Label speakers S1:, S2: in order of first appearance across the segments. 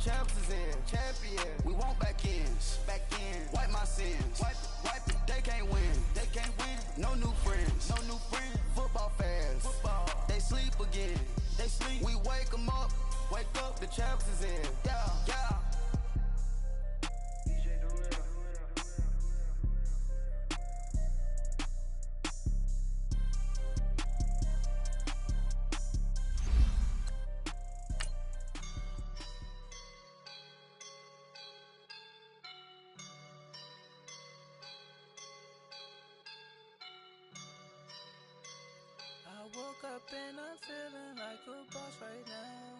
S1: champs is in. Champion. We want back ends. Back in. Wipe my sins. Wipe it. They can't win. They can't win. No new friends. No new friends. Football fans. Football. They sleep again. They sleep. We wake them up. Wake up. The champs is in. Yeah. Yeah.
S2: I woke up and I'm feeling like a boss right now.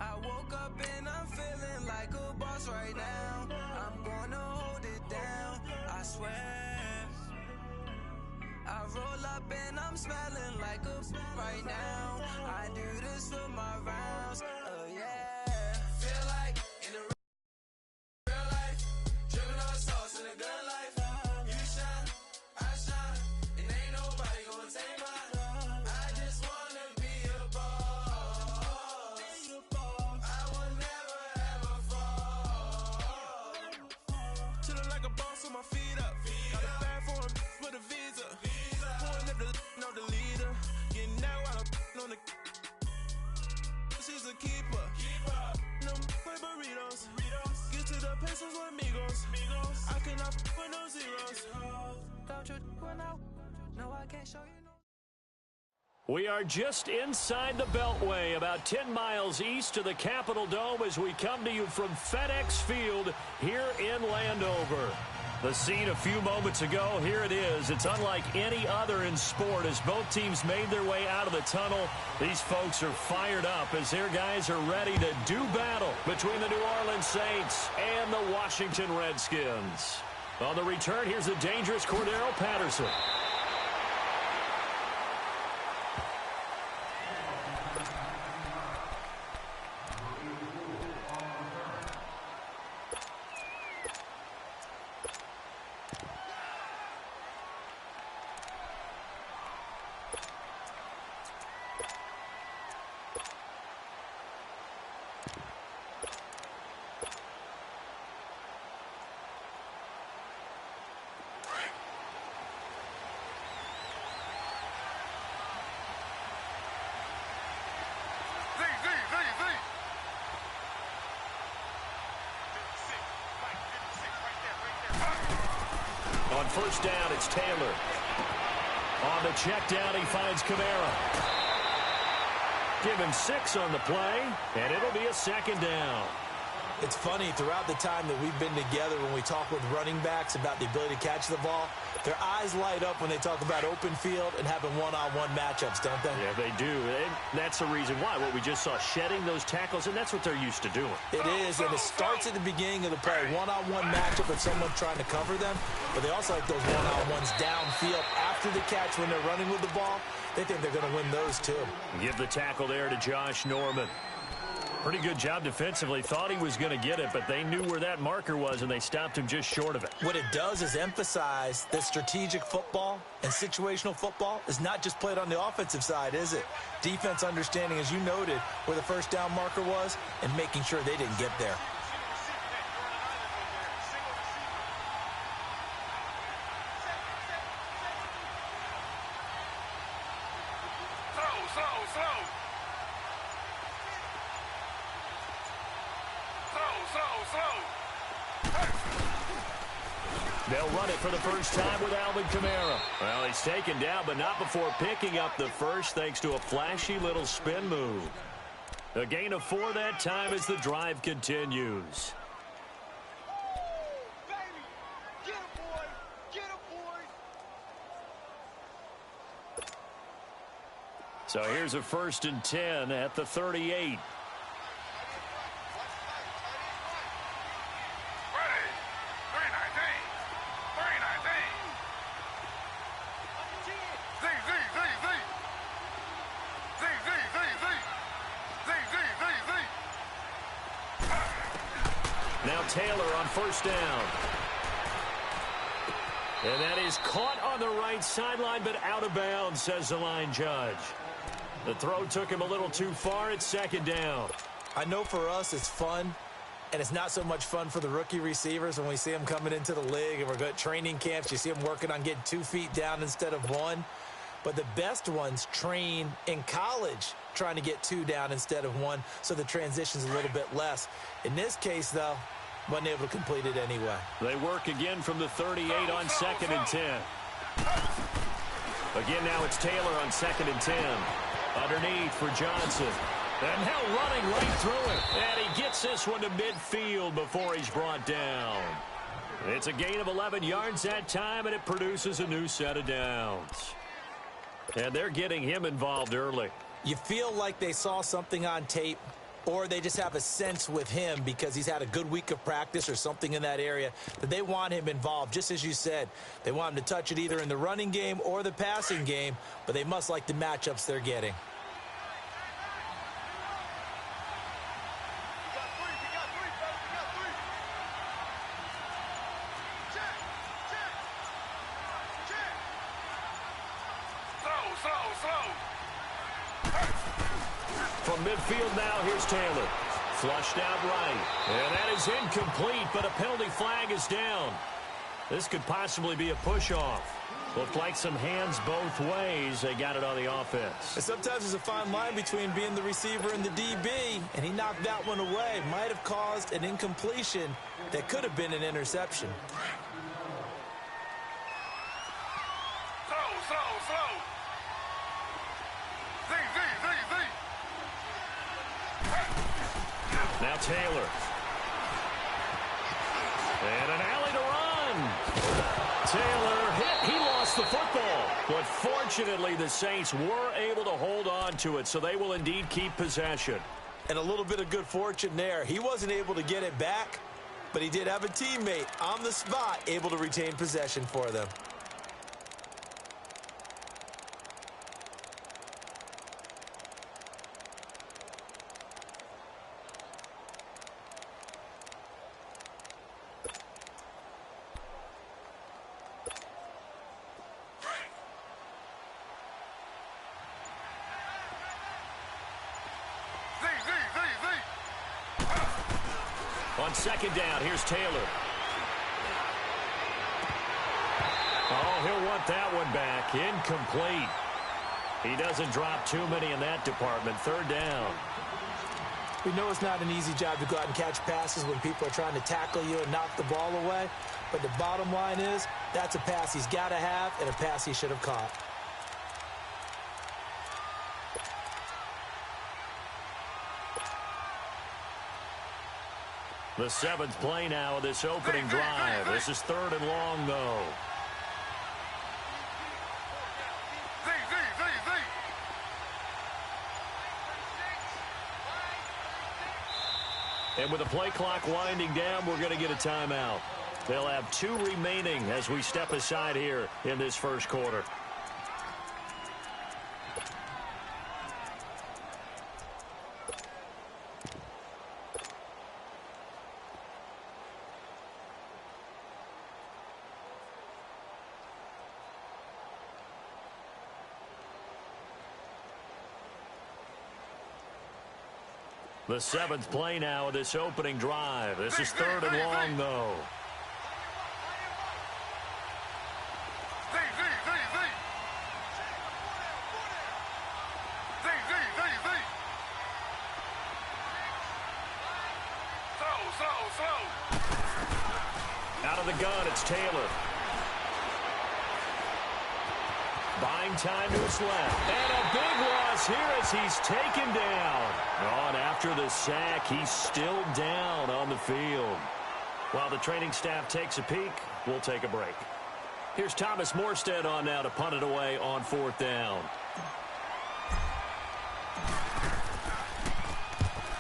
S2: I woke up and I'm feeling like a boss right now. I'm gonna hold it down, I swear. I roll up and I'm smelling like a right now. I do this for my rounds, oh yeah. Feel like in the real life, dripping on sauce in a good life. You shine, I shine, and ain't nobody gonna take mine. I just wanna be a boss. I will never ever fall. Chillin' like a boss with my feet up. Got a bag for him with a visa. Pulling up the leader. Getting out while I'm on the. She's a keeper. No play burritos. Get to the pesos with amigos. I cannot with no zeros. Don't you run out? No, I can't show you no.
S3: We are just inside the Beltway, about 10 miles east of the Capitol Dome as we come to you from FedEx Field here in Landover. The scene a few moments ago, here it is. It's unlike any other in sport as both teams made their way out of the tunnel. These folks are fired up as their guys are ready to do battle between the New Orleans Saints and the Washington Redskins. On the return, here's the dangerous Cordero Patterson. On first down, it's Taylor. On the check down, he finds Kamara. Give him 6 on the play, and it'll be a second down.
S4: It's funny, throughout the time that we've been together, when we talk with running backs about the ability to catch the ball, their eyes light up when they talk about open field and having one-on-one matchups, don't they?
S3: Yeah, they do. And that's the reason why. What we just saw, shedding those tackles, and that's what they're used to doing.
S4: It is, and it starts at the beginning of the play. One-on-one matchup with someone trying to cover them, but they also like those one-on-ones downfield after the catch when they're running with the ball. They think they're going to win those, too.
S3: Give the tackle there to Josh Norman. Pretty good job defensively. Thought he was going to get it, but they knew where that marker was, and they stopped him just short of it.
S4: What it does is emphasize that strategic football and situational football is not just played on the offensive side, is it? Defense understanding, as you noted, where the first down marker was and making sure they didn't get there.
S3: They'll run it for the first time with Alvin Kamara. Well, he's taken down, but not before picking up the first thanks to a flashy little spin move. A gain of 4 that time as the drive continues. So here's a 1st and 10 at the 38. Now Taylor on first down. And that is caught on the right sideline, but out of bounds, says the line judge. The throw took him a little too far. It's second down.
S4: I know for us it's fun, and it's not so much fun for the rookie receivers when we see them coming into the league and we're good training camps. You see them working on getting 2 feet down instead of 1. But the best ones train in college trying to get 2 down instead of 1, so the transition's a little bit less. In this case, though, wasn't able to complete it anyway.
S3: They work again from the 38 on 2nd and 10. Again, now it's Taylor on 2nd and 10. Underneath for Johnson. And now running right through it. And he gets this one to midfield before he's brought down. It's a gain of 11 yards that time, and it produces a new set of downs. And they're getting him involved early.
S4: You feel like they saw something on tape, or they just have a sense with him because he's had a good week of practice or something in that area that they want him involved. Just as you said, they want him to touch it either in the running game or the passing game, but they must like the matchups they're getting.
S3: From midfield now, here's Taylor. Flushed out right. And that is incomplete, but a penalty flag is down. This could possibly be a push-off. Looked like some hands both ways. They got it on the offense.
S4: And sometimes there's a fine line between being the receiver and the DB, and he knocked that one away. Might have caused an incompletion that could have been an interception.
S1: Slow.
S3: Now Taylor. And an alley to run. Taylor hit. He lost the football. But fortunately, the Saints were able to hold on to it, so they will indeed keep possession.
S4: And a little bit of good fortune there. He wasn't able to get it back, but he did have a teammate on the spot able to retain possession for them.
S3: On second down, here's Taylor. Oh, he'll want that one back. Incomplete. He doesn't drop too many in that department. Third down.
S4: We know it's not an easy job to go out and catch passes when people are trying to tackle you and knock the ball away. But the bottom line is, that's a pass he's got to have and a pass he should have caught.
S3: The 7th play now of this opening drive. This is 3rd and long, though. And with the play clock winding down, we're going to get a timeout. They'll have 2 remaining as we step aside here in this first quarter. The 7th play now of this opening drive. This is 3rd and long, though. Out of the gun, it's Taylor. Buying time to his left. And a big loss here as he's taken down. On after the sack, he's still down on the field. While the training staff takes a peek, we'll take a break. Here's Thomas Morstead on now to punt it away on 4th down.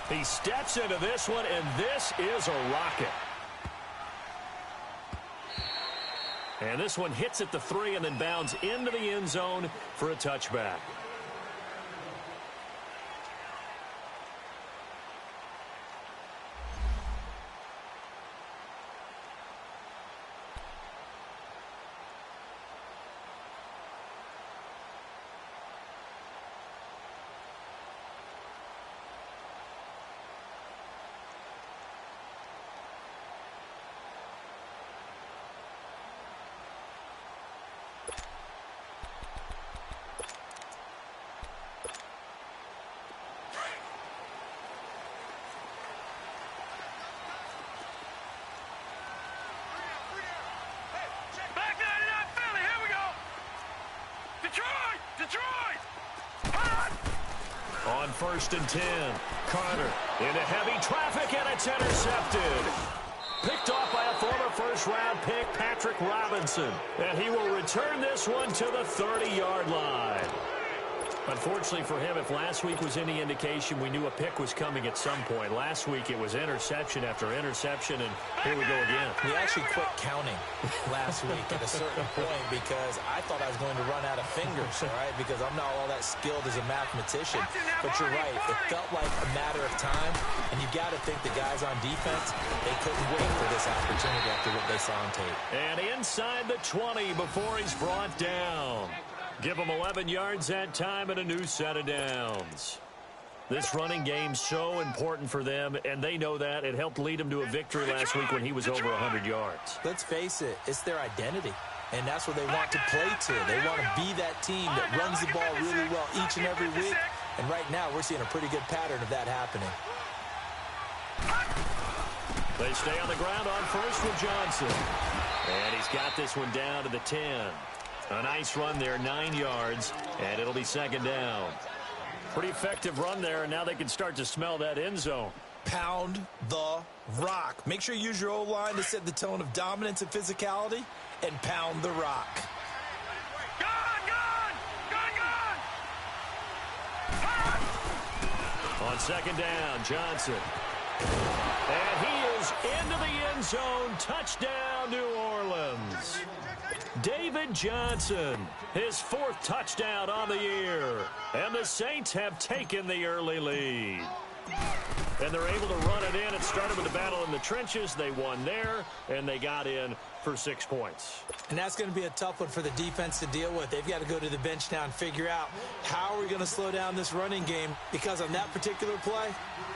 S3: He steps into this one, and this is a rocket. And this one hits at the 3 and then bounds into the end zone for a touchback. On 1st and 10, Carter into heavy traffic, and it's intercepted. Picked off by a former first-round pick, Patrick Robinson. And he will return this one to the 30-yard line. Unfortunately for him, if last week was any indication, we knew a pick was coming at some point. Last week it was interception after interception, and here we go again.
S4: We actually quit counting last week at a certain point because I thought I was going to run out of fingers, all right, because I'm not all that skilled as a mathematician. But you're right. It felt like a matter of time, and you got to think the guys on defense, they couldn't wait for this opportunity after what they saw on tape.
S3: And inside the 20 before he's brought down. Give them 11 yards that time and a new set of downs. This running game's so important for them, and they know that. It helped lead them to a victory last week when he was over 100 yards.
S4: Let's face it, it's their identity, and that's what they want to play to. They want to be that team that runs the ball really well each and every week, and right now we're seeing a pretty good pattern of that happening.
S3: They stay on the ground on first with Johnson. And he's got this one down to the 10. A nice run there, 9 yards, and it'll be second down. Pretty effective run there, and now they can start to smell that end zone.
S4: Pound the rock. Make sure you use your O-line to set the tone of dominance and physicality, and pound the rock.
S3: On second down, Johnson. And he is into the end zone. Touchdown, New Orleans. David Johnson, his 4th touchdown on the year. And the Saints have taken the early lead. And they're able to run it in. It started with the battle in the trenches. They won there, and they got in for 6 points.
S4: And that's going to be a tough one for the defense to deal with. They've got to go to the bench now and figure out how are we going to slow down this running game, because on that particular play,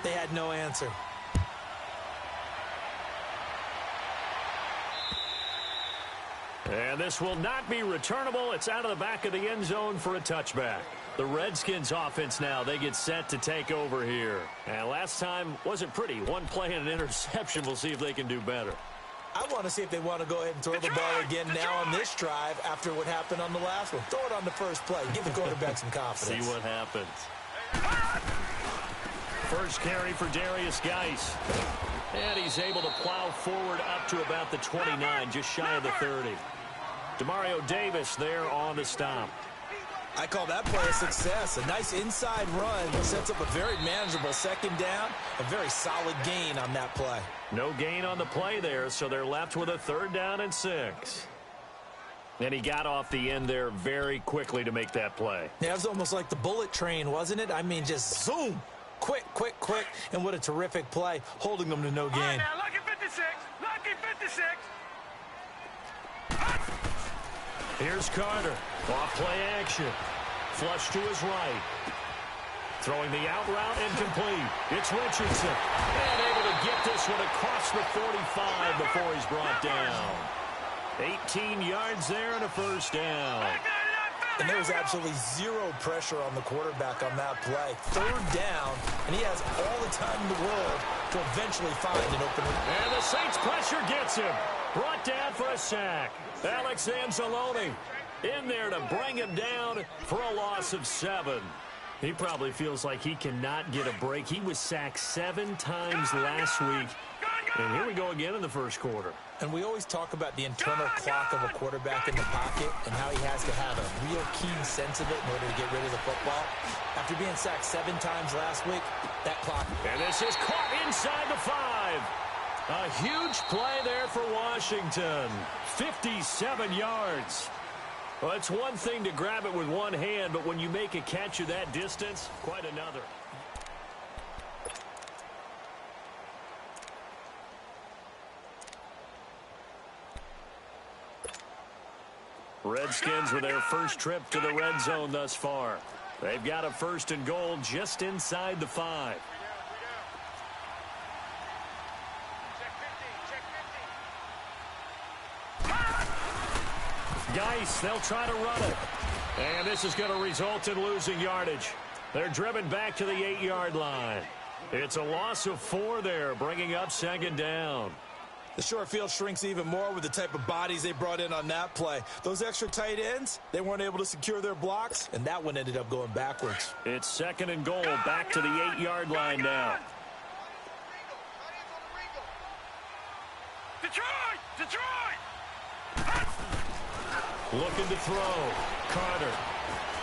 S4: they had no answer.
S3: And this will not be returnable. It's out of the back of the end zone for a touchback. The Redskins offense now, they get set to take over here. And last time wasn't pretty. One play and an interception. We'll see if they can do better.
S4: I want to see if they want to go ahead and throw the ball again now on this drive after what happened on the last one. Throw it on the first play. Give the quarterback some confidence.
S3: See what happens. First carry for Darius Geis. And he's able to plow forward up to about the 29, just shy of the 30. Demario Davis there on the stop.
S4: I call that play a success. A nice inside run sets up a very manageable second down. A very solid gain on that play.
S3: No gain on the play there, so they're left with a 3rd down and 6. And he got off the end there very quickly to make that play.
S4: Yeah, it was almost like the bullet train, wasn't it? I mean, just zoom. Quick, quick, quick. And what a terrific play, holding them to no gain.
S5: All right, now, lucky 56. Lucky 56.
S3: Here's Carter. Off play action. Flush to his right. Throwing the out route incomplete. It's Richardson. And able to get this one across the 45 before he's brought down. 18 yards there and a 1st down.
S4: And there was absolutely zero pressure on the quarterback on that play. 3rd down, and he has all the time in the world to eventually find an open.
S3: And the Saints pressure gets him. Brought down for a sack. Alex Anzalone in there to bring him down for a loss of 7. He probably feels like he cannot get a break. He was sacked 7 times last week. And here we go again in the first quarter.
S4: And we always talk about the internal clock of a quarterback in the pocket and how he has to have a real keen sense of it in order to get rid of the football. After being sacked 7 times last week, that clock.
S3: And this is caught inside the 5. A huge play there for Washington. 57 yards. Well, it's one thing to grab it with one hand, but when you make a catch of that distance, quite another. Redskins with their first trip to the red zone thus far. They've got a 1st and goal just inside the 5. Geis, they'll try to run it. And this is going to result in losing yardage. They're driven back to the 8-yard line. It's a loss of 4 there, bringing up second down.
S4: The short field shrinks even more with the type of bodies they brought in on that play. Those extra tight ends, they weren't able to secure their blocks, and that one ended up going backwards.
S3: It's 2nd and goal, back to the 8-yard line now.
S5: Detroit!
S3: Looking to throw. Carter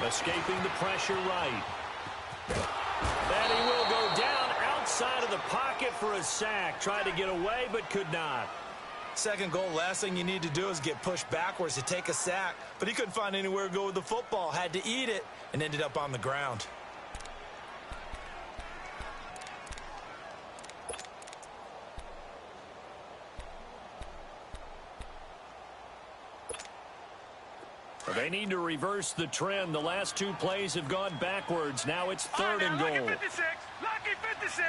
S3: escaping the pressure right. And he will go down outside of the pocket for a sack. Tried to get away, but could not.
S4: 2nd goal, last thing you need to do is get pushed backwards to take a sack. But he couldn't find anywhere to go with the football. Had to eat it and ended up on the ground.
S3: They need to reverse the trend. The last 2 plays have gone backwards. Now it's 3rd and goal.
S5: Lucky 56. Lucky 56.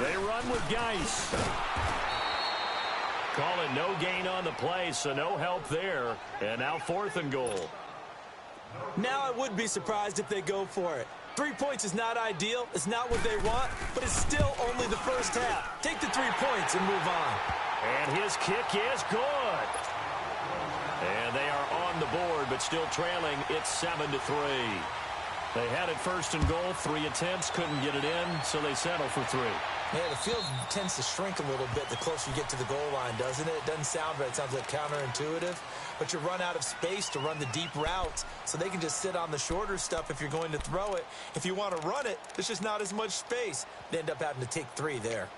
S3: They run with Geis. Call it no gain on the play, so no help there. And now 4th and goal.
S4: Now I would be surprised if they go for it. 3 points is not ideal. It's not what they want, but it's still only the first half. Take the 3 points and move on.
S3: And his kick is good. And they are on the board, but still trailing. It's 7-3. They had it 1st and goal. 3 attempts, couldn't get it in, so they settle for 3.
S4: Yeah, the field tends to shrink a little bit the closer you get to the goal line, doesn't it? It doesn't sound right. It sounds like counterintuitive. But you run out of space to run the deep routes, so they can just sit on the shorter stuff if you're going to throw it. If you want to run it, there's just not as much space. They end up having to take 3 there.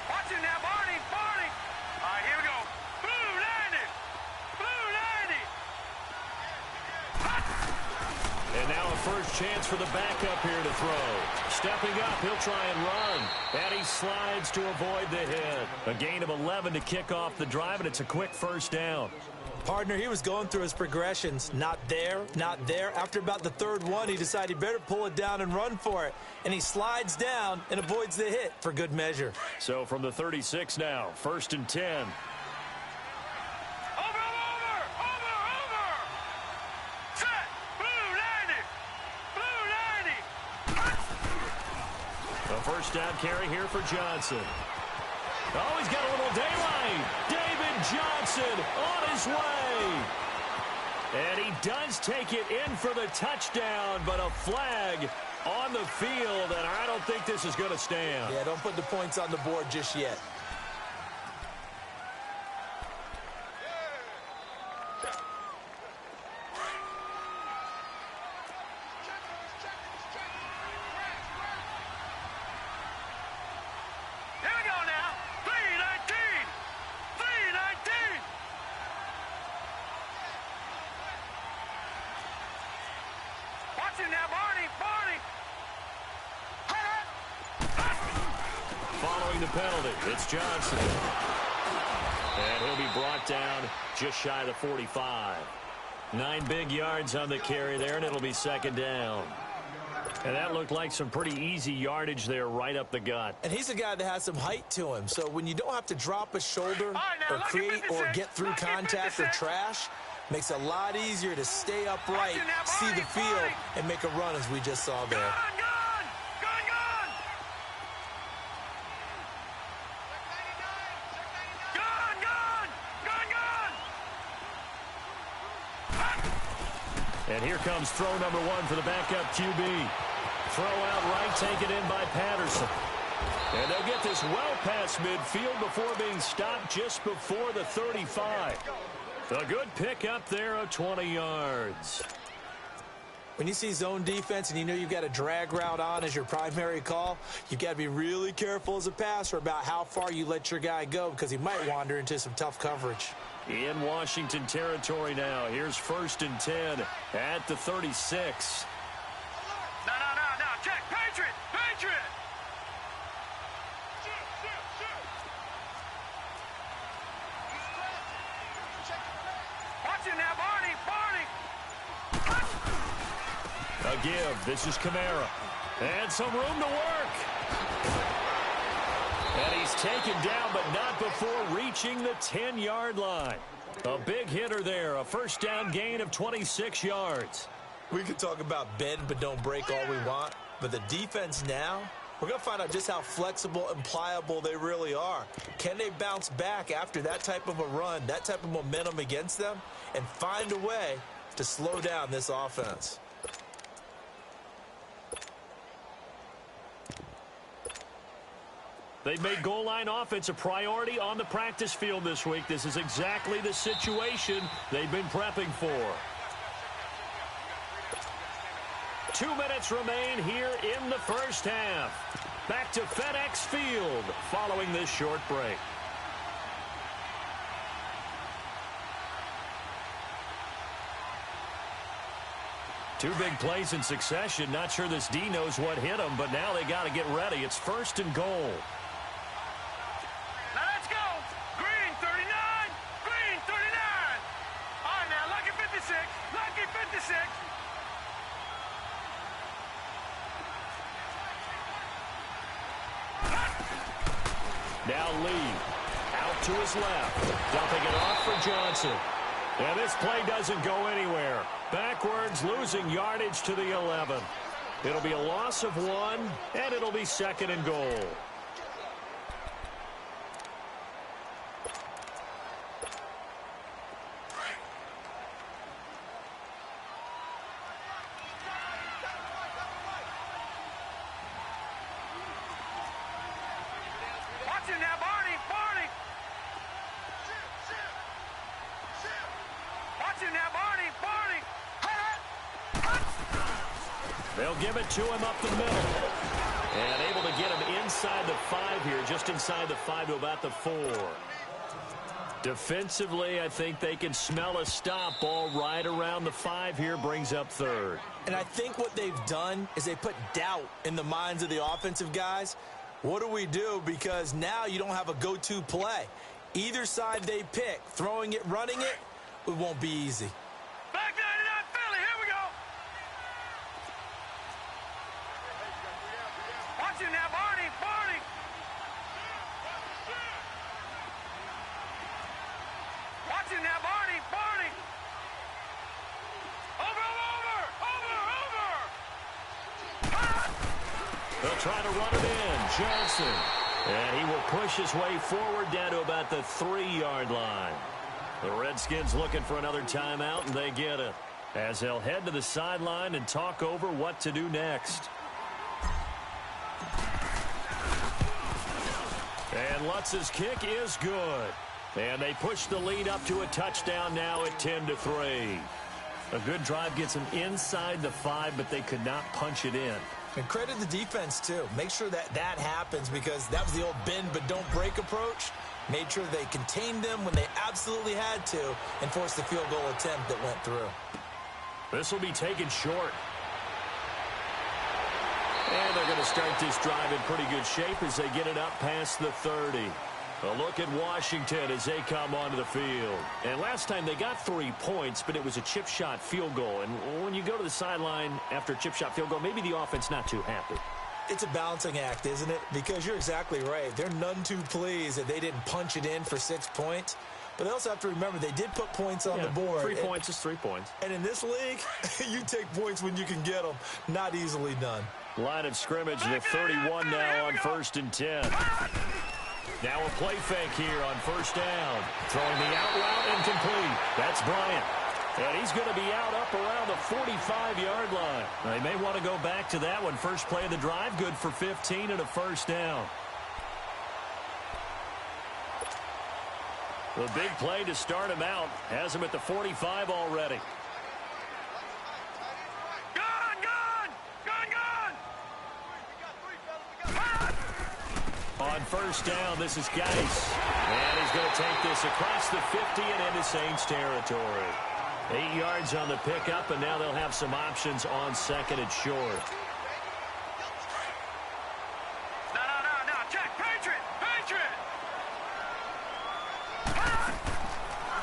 S5: Watching now, Barney. All right, here we go. Blue landed.
S3: And now a first chance for the backup here to throw. Stepping up, he'll try and run. And he slides to avoid the hit. A gain of 11 to kick off the drive, and it's a quick 1st down.
S4: Partner, he was going through his progressions. Not there, not there. After about the 3rd one, he decided he better pull it down and run for it. And he slides down and avoids the hit for good measure.
S3: So from the 36 now, 1st and 10.
S5: Over. Set. Blue landed.
S3: A 1st down carry here for Johnson. Oh, he's got a little daylight. David Johnson on his way. And he does take it in for the touchdown, but a flag on the field, and I don't think this is going to stand.
S4: Yeah, don't put the points on the board just yet.
S5: Here we go now. 319. Watching now, Barney.
S3: Following the penalty, it's Johnson. And he'll be brought down just shy of the 45. 9 big yards on the carry there, and it'll be 2nd down. And that looked like some pretty easy yardage there right up the gut.
S4: And he's a guy that has some height to him. So when you don't have to drop a shoulder or create or get through contact or trash, makes it a lot easier to stay upright, see the field, and make a run as we just saw there.
S3: And here comes throw number 1 for the backup QB. Throw out right, taken in by Patterson. And they'll get this well past midfield before being stopped just before the 35. A good pick up there of 20 yards.
S4: When you see zone defense and you know you've got a drag route on as your primary call, you've got to be really careful as a passer about how far you let your guy go because he might wander into some tough coverage.
S3: In Washington territory now. Here's 1st and 10 at the 36.
S5: No. Check. Patriot. Watching now, Barney.
S3: A give. This is Kamara. And some room to work. He's taken down, but not before reaching the 10-yard line. A big hitter there, a first down gain of 26 yards.
S4: We can talk about bend but don't break all we want, but the defense now, we're going to find out just how flexible and pliable they really are. Can they bounce back after that type of a run, that type of momentum against them, and find a way to slow down this offense?
S3: They've made goal line offense a priority on the practice field this week. This is exactly the situation they've been prepping for. 2 minutes remain here in the first half. Back to FedEx Field following this short break. Two big plays in succession. Not sure this D knows what hit him, but now they got to get ready. It's first and goal.
S5: Now let's go. Green 39. Green 39. All right, now, lucky 56. Lucky 56.
S3: Now Lee out to his left. Dumping it off for Johnson. And this play doesn't go anywhere. Backwards, losing yardage to the 11. It'll be a loss of 1, and it'll be second and goal.
S5: Watch him now, Barney. Barney. Watch him now, Barney. Barney.
S3: They'll give it to him up the middle. And able to get him inside the 5 here, just inside the 5 to about the 4. Defensively, I think they can smell a stop. Ball right around the 5 here, brings up third.
S4: And I think what they've done is they put doubt in the minds of the offensive guys. What do we do? Because now you don't have a go-to play. Either side they pick, throwing it, running it, it won't be easy.
S5: Back 99 Philly. Here we go. Watch him now, Barney. Barney. Watch him now, Barney. Barney. Over, over, over, over.
S3: They'll try to run it in. Johnson. And he will push his way forward down to about the 3-yard line. The Redskins looking for another timeout, and they get it, as they'll head to the sideline and talk over what to do next. And Lutz's kick is good. And they push the lead up to a touchdown now at 10-3. A good drive gets them inside the 5, but they could not punch it in.
S4: And credit the defense, too. Make sure that that happens, because that was the old bend but don't break approach. Made sure they contained them when they absolutely had to and forced the field goal attempt that went through.
S3: This will be taken short. And they're going to start this drive in pretty good shape as they get it up past the 30. A look at Washington as they come onto the field. And last time they got 3 points, but it was a chip shot field goal. And when you go to the sideline after a chip shot field goal, maybe the offense not too happy.
S4: It's a balancing act, isn't it? Because you're exactly right. They're none too pleased that they didn't punch it in for 6 points. But they also have to remember they did put points on the board.
S3: 3 points is 3 points.
S4: And in this league, you take points when you can get them. Not easily done.
S3: Line of scrimmage, the 31 now on 1st and 10. Now a play fake here on first down. Throwing the out route incomplete. That's Bryant. And he's going to be out up around the 45-yard line. They may want to go back to that one. First play of the drive, good for 15 and a first down. The big play to start him out has him at the 45 already. On first down, this is Geis. And he's going to take this across the 50 and into Saints territory. 8 yards on the pickup, and now they'll have some options on second and short.
S5: No. Check. Patriot.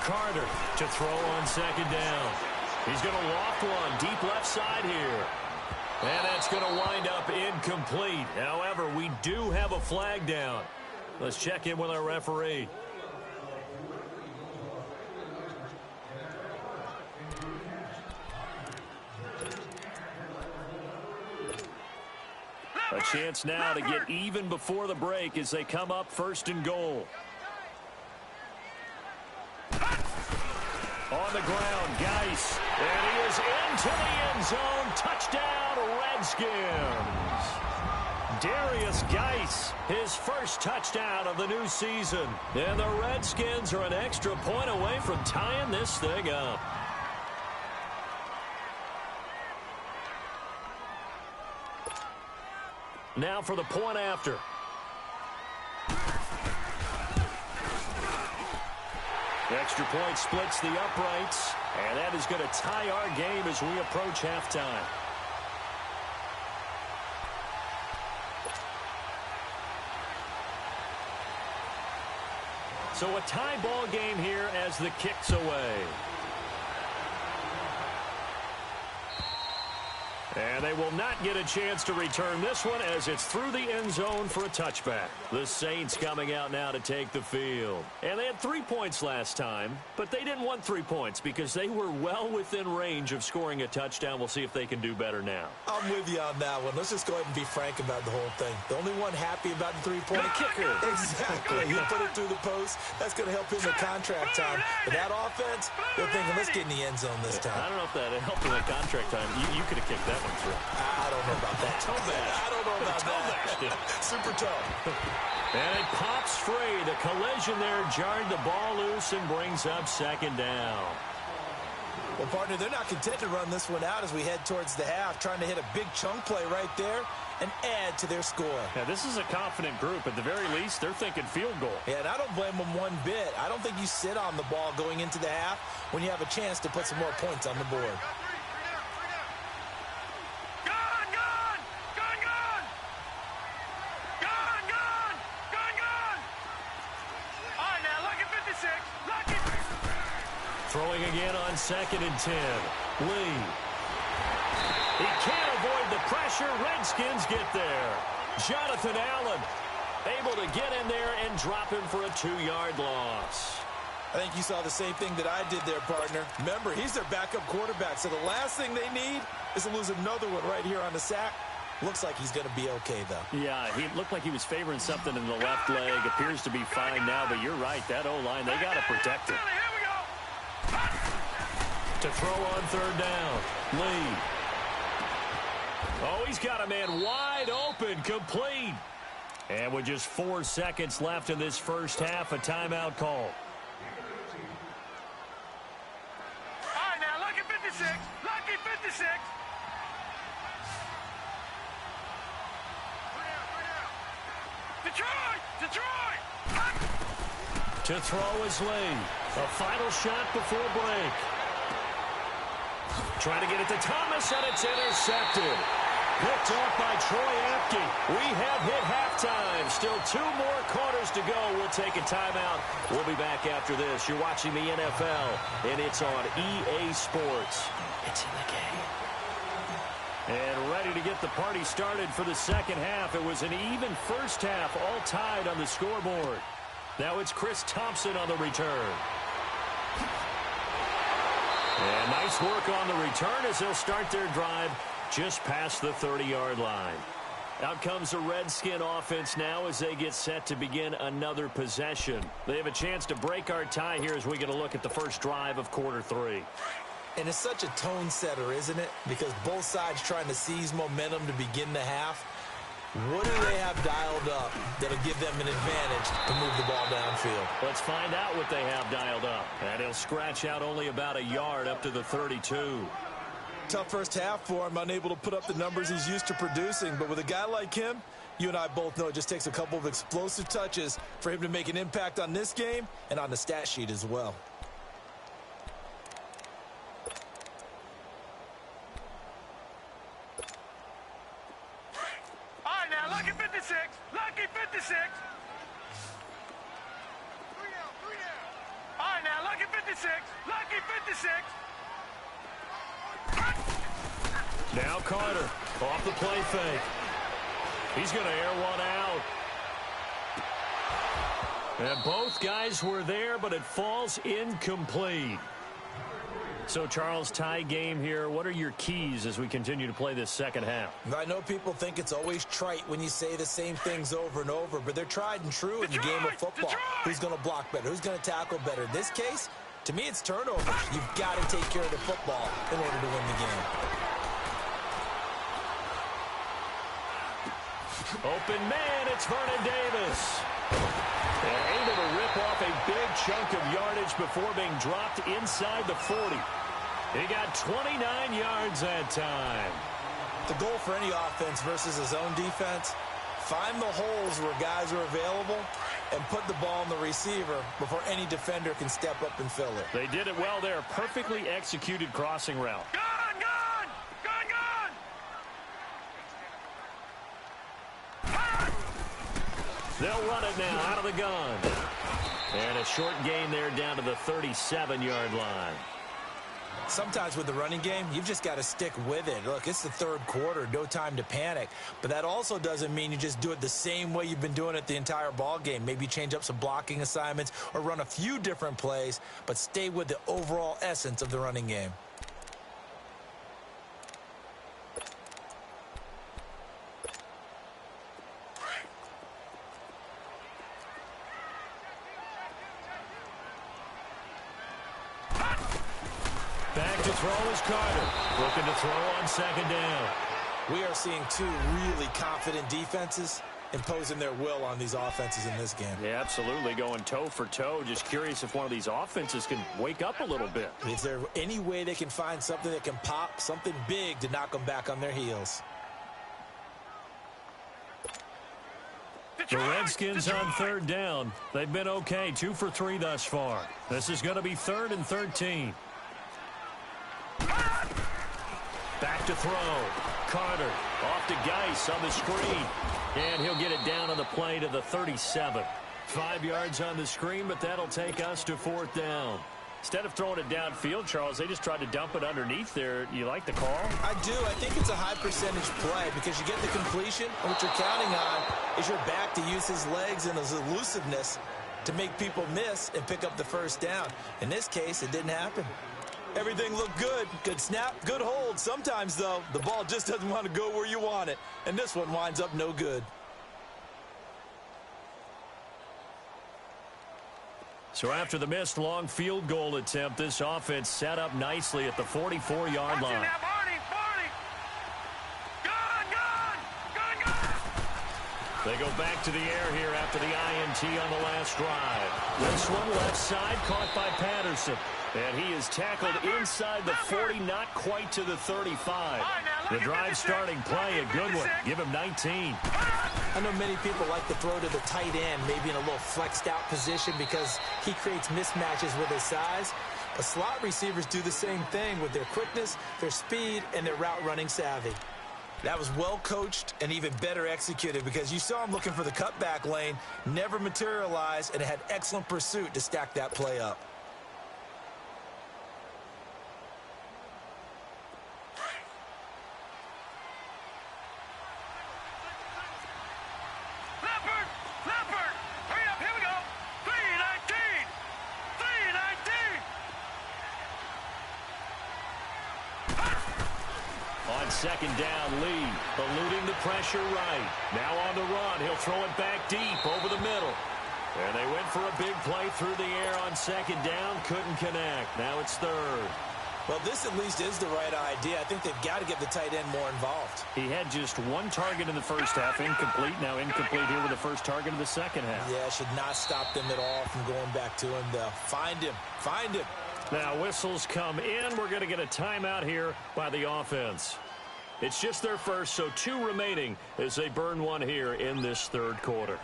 S3: Carter to throw on second down. He's going to loft one deep left side here. And that's going to wind up incomplete. However, we do have a flag down. Let's check in with our referee. A chance now to get even before the break as they come up 1st and goal. On the ground, Geis. And he is into the end zone. Touchdown, Redskins. Darius Geis, his first touchdown of the new season. And the Redskins are an extra point away from tying this thing up. Now for the point after. The extra point splits the uprights, and that is going to tie our game as we approach halftime. So a tie ball game here as the kick's away. And they will not get a chance to return this one as it's through the end zone for a touchback. The Saints coming out now to take the field. And they had 3 points last time, but they didn't want 3 points because they were well within range of scoring a touchdown. We'll see if they can do better now.
S4: I'm with you on that one. Let's just go ahead and be frank about the whole thing. The only one happy about the three-point
S3: kicker.
S4: Exactly. He put it through the post. That's going to help him in contract time. But that offense, they're thinking, let's get in the end zone this time.
S3: I don't know if that helped in the contract time. You could have kicked that one through.
S4: I don't know about that. I don't know about that. Super tough.
S3: And it pops free. The collision there jarred the ball loose and brings up 2nd down.
S4: Well, partner, they're not content to run this one out as we head towards the half, trying to hit a big chunk play right there and add to their score.
S3: Yeah, this is a confident group. At the very least, they're thinking field goal.
S4: Yeah, and I don't blame them one bit. I don't think you sit on the ball going into the half when you have a chance to put some more points on the board.
S3: Throwing again on 2nd and 10. Lee. He can't avoid the pressure. Redskins get there. Jonathan Allen able to get in there and drop him for a 2-yard loss.
S4: I think you saw the same thing that I did there, partner. Remember, he's their backup quarterback, so the last thing they need is to lose another one right here on the sack. Looks like he's going to be okay, though.
S3: Yeah, he looked like he was favoring something in the left leg. Appears to be fine now, but you're right. That O-line, they got to protect it. To throw on 3rd down. Lee. Oh, he's got a man wide open, complete. And with just 4 seconds left in this first half, a timeout call.
S5: All right, now, lucky 56. Lucky 56. Detroit!
S3: To throw is Lee. A final shot before break. Trying to get it to Thomas, and it's intercepted. Picked off by Troy Apke. We have hit halftime. Still 2 more quarters to go. We'll take a timeout. We'll be back after this. You're watching the NFL, and it's on EA Sports. It's in the game. And ready to get the party started for the second half. It was an even first half, all tied on the scoreboard. Now it's Chris Thompson on the return. And nice work on the return as they'll start their drive just past the 30-yard line. Out comes the Redskin offense now as they get set to begin another possession. They have a chance to break our tie here as we get a look at the first drive of quarter 3.
S4: And it's such a tone setter, isn't it? Because both sides trying to seize momentum to begin the half. What do they have dialed up that'll give them an advantage to move the ball downfield?
S3: Let's find out what they have dialed up. And he'll scratch out only about a yard up to the 32.
S4: Tough first half for him, unable to put up the numbers he's used to producing. But with a guy like him, you and I both know it just takes a couple of explosive touches for him to make an impact on this game and on the stat sheet as well.
S5: Lucky 56. Lucky 56. All right, now, lucky 56. Lucky 56.
S3: Now Carter off the play fake. He's going to air one out. And both guys were there, but it falls incomplete. So, Charles, tie game here. What are your keys as we continue to play this second half?
S4: I know people think it's always trite when you say the same things over and over, but they're tried and true in the game of football. Who's going to block better? Who's going to tackle better? In this case, to me, it's turnovers. You've got to take care of the football in order to win the game.
S3: Open man, it's Vernon Davis. And able to rip off a big chunk of yardage before being dropped inside the 40. He got 29 yards that time.
S4: The goal for any offense versus his own defense, find the holes where guys are available and put the ball on the receiver before any defender can step up and fill it.
S3: They did it well there. Perfectly executed crossing route.
S5: Gun, gun! Gun, gun!
S3: They'll run it now out of the gun. And a short gain there down to the 37-yard line.
S4: Sometimes with the running game, you've just got to stick with it. Look, it's the third quarter, no time to panic. But that also doesn't mean you just do it the same way you've been doing it the entire ball game. Maybe change up some blocking assignments or run a few different plays, but stay with the overall essence of the running game.
S3: Back to throw is Carter. Looking to throw on second down.
S4: We are seeing two really confident defenses imposing their will on these offenses in this game.
S3: Yeah, absolutely. Going toe for toe. Just curious if one of these offenses can wake up a little bit.
S4: Is there any way they can find something that can pop, something big to knock them back on their heels?
S3: The Redskins on third down. They've been okay. 2 for 3 thus far. This is going to be 3rd and 13. Back to throw. Carter off to Geis on the screen. And he'll get it down on the play to the 37. 5 yards on the screen, but that'll take us to 4th down. Instead of throwing it downfield, Charles, they just tried to dump it underneath there. You like the call?
S4: I do. I think it's a high percentage play because you get the completion, and what you're counting on is your back to use his legs and his elusiveness to make people miss and pick up the first down. In this case, it didn't happen. Everything looked good. Good snap, good hold. Sometimes, though, the ball just doesn't want to go where you want it. And this one winds up no good.
S3: So after the missed long field goal attempt, this offense set up nicely at the 44-yard line. They go back to the air here after the INT on the last drive. This one left side caught by Patterson. And he is tackled inside the 40, not quite to the 35. The drive starting play, a good one. Give him 19.
S4: I know many people like to throw to the tight end, maybe in a little flexed out position because he creates mismatches with his size. But slot receivers do the same thing with their quickness, their speed, and their route running savvy. That was well coached and even better executed because you saw him looking for the cutback lane, never materialized, and had excellent pursuit to stack that play up.
S3: Second down, Lee, eluding the pressure right. Now on the run, he'll throw it back deep over the middle. And they went for a big play through the air on second down, couldn't connect. Now it's 3rd.
S4: Well, this at least is the right idea. I think they've got to get the tight end more involved.
S3: He had just 1 target in the first half, incomplete. Now incomplete here with the first target of the second half.
S4: Yeah, should not stop them at all from going back to him, though. Find him. Find him.
S3: Now whistles come in. We're going to get a timeout here by the offense. It's just their first, so 2 remaining as they burn one here in this 3rd quarter.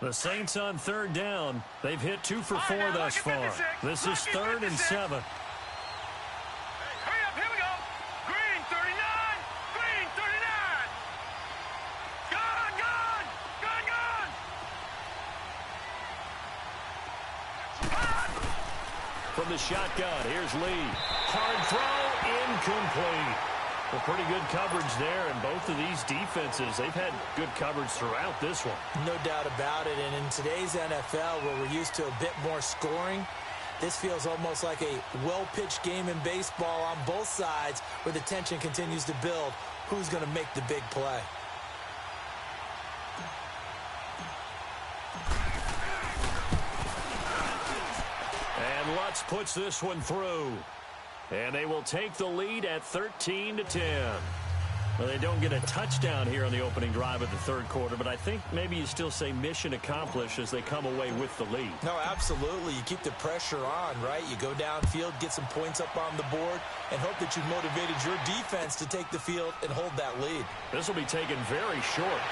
S3: The Saints on 3rd down. They've hit 2 for 4 thus far. This is 3rd and 7. From the shotgun, here's Lee. Hard throw, incomplete. Well, pretty good coverage there, and both of these defenses, they've had good coverage throughout this one.
S4: No doubt about it, and in today's NFL, where we're used to a bit more scoring, this feels almost like a well-pitched game in baseball on both sides where the tension continues to build. Who's going to make the big play?
S3: And Lutz puts this one through. And they will take the lead at 13-10. Well, they don't get a touchdown here on the opening drive of the third quarter, but I think maybe you still say mission accomplished as they come away with the lead.
S4: No, absolutely. You keep the pressure on, right? You go downfield, get some points up on the board, and hope that you've motivated your defense to take the field and hold that lead.
S3: This will be taken very short.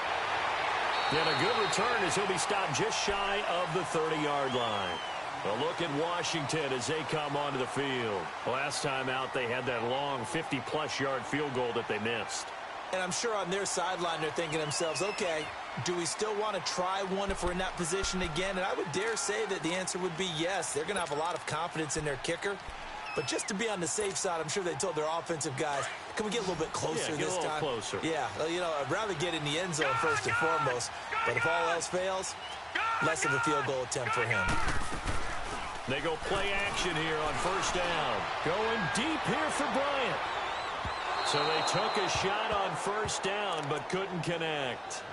S3: And a good return as he'll be stopped just shy of the 30-yard line. A look at Washington as they come onto the field. Last time out, they had that long 50-plus yard field goal that they missed.
S4: And I'm sure on their sideline, they're thinking to themselves, okay, do we still want to try one if we're in that position again? And I would dare say that the answer would be yes. They're going to have a lot of confidence in their kicker. But just to be on the safe side, I'm sure they told their offensive guys, can we get a little bit closer this time?
S3: Closer.
S4: Yeah, you know, I'd rather get in the end zone first and foremost. But if all else fails, less of a field goal attempt for him.
S3: They go play action here on first down. Going deep here for Bryant. So they took a shot on first down but couldn't connect.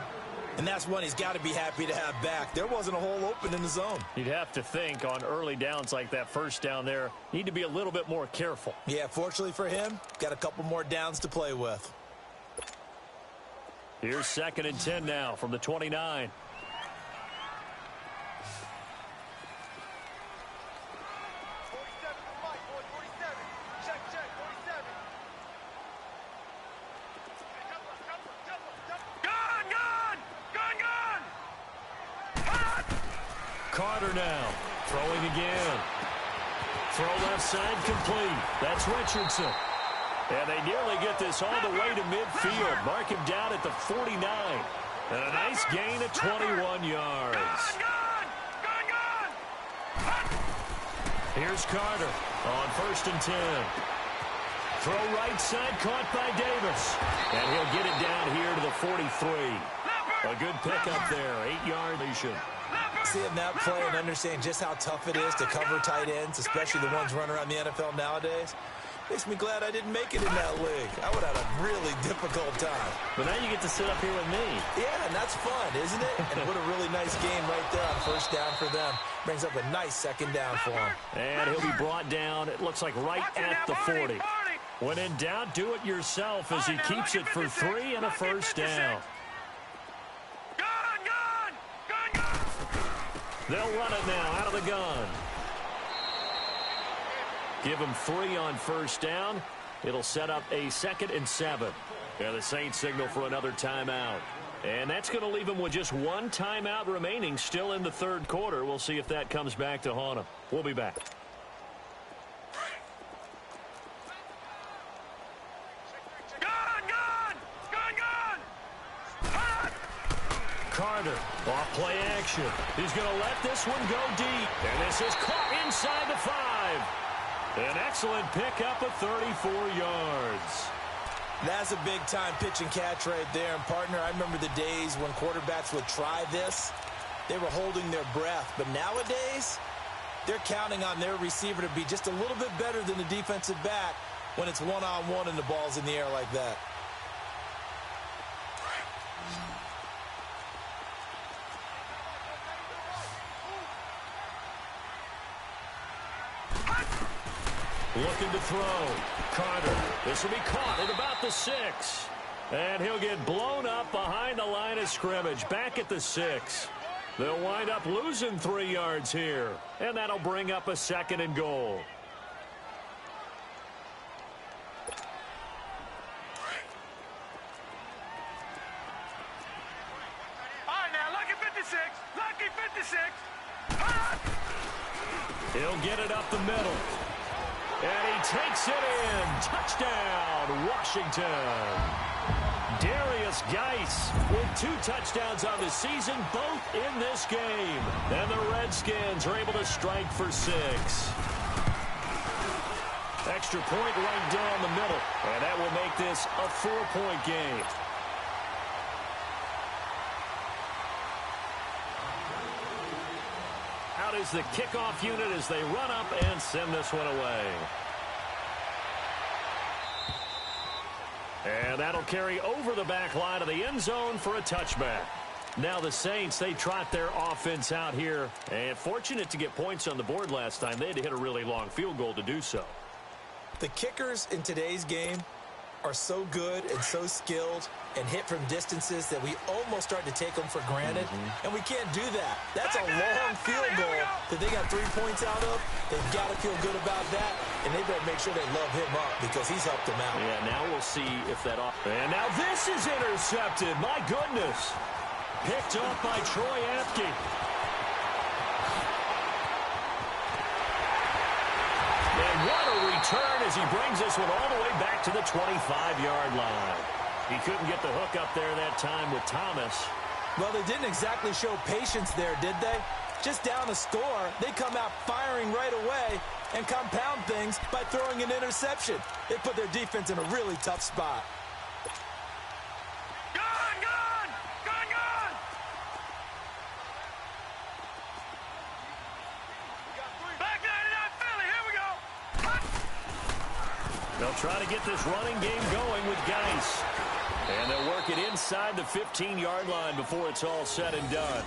S4: And that's one he's got to be happy to have back. There wasn't a hole open in the zone.
S3: You'd have to think on early downs like that first down there, need to be a little bit more careful.
S4: Yeah, fortunately for him, got a couple more downs to play with.
S3: Here's 2nd and 10 now from the 29. Carter now, throwing again. Throw left side complete. That's Richardson. And they nearly get this all the way to midfield. Mark him down at the 49. And a nice gain of 21 yards. Here's Carter on 1st and 10. Throw right side, caught by Davis. And he'll get it down here to the 43. A good pickup there, 8-yard lesion.
S4: Seeing that play and understanding just how tough it is to cover tight ends, especially the ones running around the NFL nowadays, makes me glad I didn't make it in that league. I would have had a really difficult time.
S3: But now you get to sit up here with me.
S4: Yeah, and that's fun, isn't it? And what a really nice game right there on first down for them. Brings up a nice 2nd down for him.
S3: And he'll be brought down, it looks like right at the 40. When in doubt, do it yourself as he keeps it for 3 and a first down. They'll run it now out of the gun. Give them 3 on first down. It'll set up a 2nd and 7. And the Saints signal for another timeout. And that's going to leave them with just 1 timeout remaining still in the third quarter. We'll see if that comes back to haunt them. We'll be back. Carter off play action. He's going to let this one go deep. And this is caught inside the 5. An excellent pickup of 34 yards.
S4: That's a big-time pitch and catch right there. And, partner, I remember the days when quarterbacks would try this. They were holding their breath. But nowadays, they're counting on their receiver to be just a little bit better than the defensive back when it's one-on-one and the ball's in the air like that.
S3: Looking to throw. Carter. This will be caught at about the 6. And he'll get blown up behind the line of scrimmage. Back at the 6. They'll wind up losing 3 yards here. And that'll bring up a 2nd and goal.
S5: All right, now, lucky 56. Lucky 56.
S3: He'll get it up the middle. And he takes it in. Touchdown, Washington. Darius Geis with 2 touchdowns on the season, both in this game. And the Redskins are able to strike for 6. Extra point right down the middle. And that will make this a 4-point game. Out is the kickoff unit as they run up and send this one away. And that'll carry over the back line of the end zone for a touchback. Now the Saints, they trot their offense out here. And fortunate to get points on the board last time. They had to hit a really long field goal to do so.
S4: The kickers in today's game are so good and so skilled and hit from distances that we almost start to take them for granted. And we can't do that. That's a long field goal that they got 3 points out of. They've got to feel good about that, and they better make sure they love him up because he's helped them out.
S3: Yeah, now we'll see if that off. And now this is intercepted. My goodness. Picked off by Troy Apke. And what a return as he brings this one all the way back to the 25-yard line. He couldn't get the hook up there that time with Thomas.
S4: Well, they didn't exactly show patience there, did they? Just down a score, they come out firing right away and compound things by throwing an interception. They put their defense in a really tough spot.
S3: They'll try to get this running game going with Geis. And they'll work it inside the 15-yard line before it's all said and done.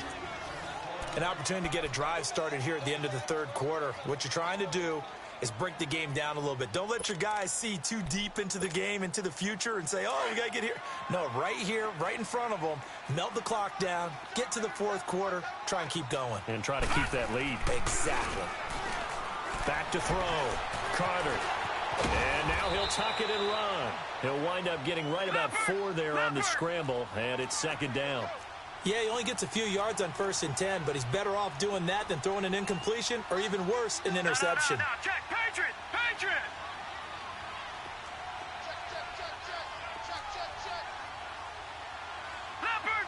S4: An opportunity to get a drive started here at the end of the third quarter. What you're trying to do is break the game down a little bit. Don't let your guys see too deep into the game, into the future, and say, oh, we got to get here. No, right here, right in front of them, melt the clock down, get to the fourth quarter, try and keep going.
S3: And try to keep that lead.
S4: Exactly.
S3: Back to throw. Carter. And now he'll tuck it and run. He'll wind up getting right about 4 there on the scramble, and it's second down.
S4: Yeah, he only gets a few yards on 1st and 10, but he's better off doing that than throwing an incompletion or even worse, an interception.
S5: No, check, Patriot, Patriot. Leopard.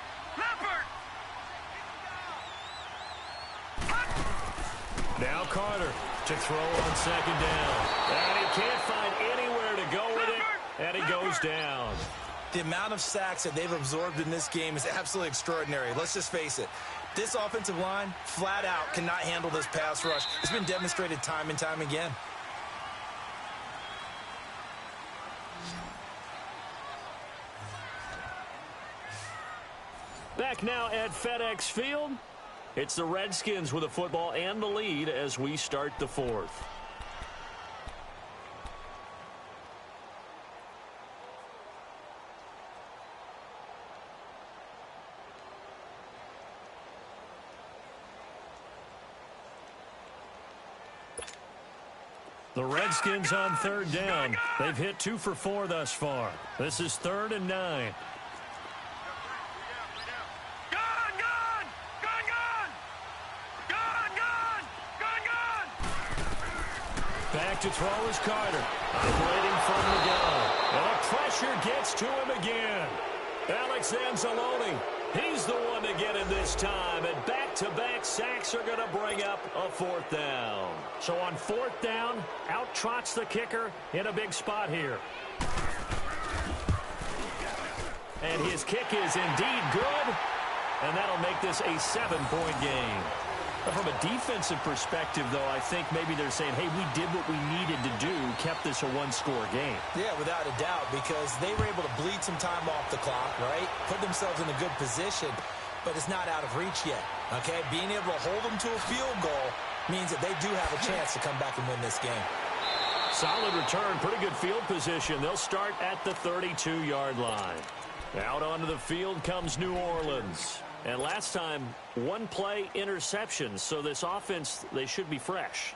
S3: Now Carter to throw on second down. And he can't find anywhere to go with it, and he goes down.
S4: The amount of sacks that they've absorbed in this game is absolutely extraordinary. Let's just face it. This offensive line, flat out, cannot handle this pass rush. It's been demonstrated time and time again.
S3: Back now at FedEx Field. It's the Redskins with the football and the lead as we start the fourth. The Redskins on third down. They've hit 2 for 4 thus far. This is 3rd and 9. Back to throw is Carter. Operating from the gun. And the pressure gets to him again. Alex Anzalone. He's the one to get him this time. And back-to-back sacks are going to bring up a 4th down. So on 4th down, out trots the kicker in a big spot here. And his kick is indeed good. And that'll make this a 7-point game. From a defensive perspective, though, I think maybe they're saying, hey, we did what we needed to do, kept this a 1-score game.
S4: Yeah, without a doubt, because they were able to bleed some time off the clock, right? Put themselves in a good position, but it's not out of reach yet, okay? Being able to hold them to a field goal means that they do have a chance to come back and win this game.
S3: Solid return, pretty good field position. They'll start at the 32-yard line. Out onto the field comes New Orleans. And last time, 1-play interception. So this offense, they should be fresh.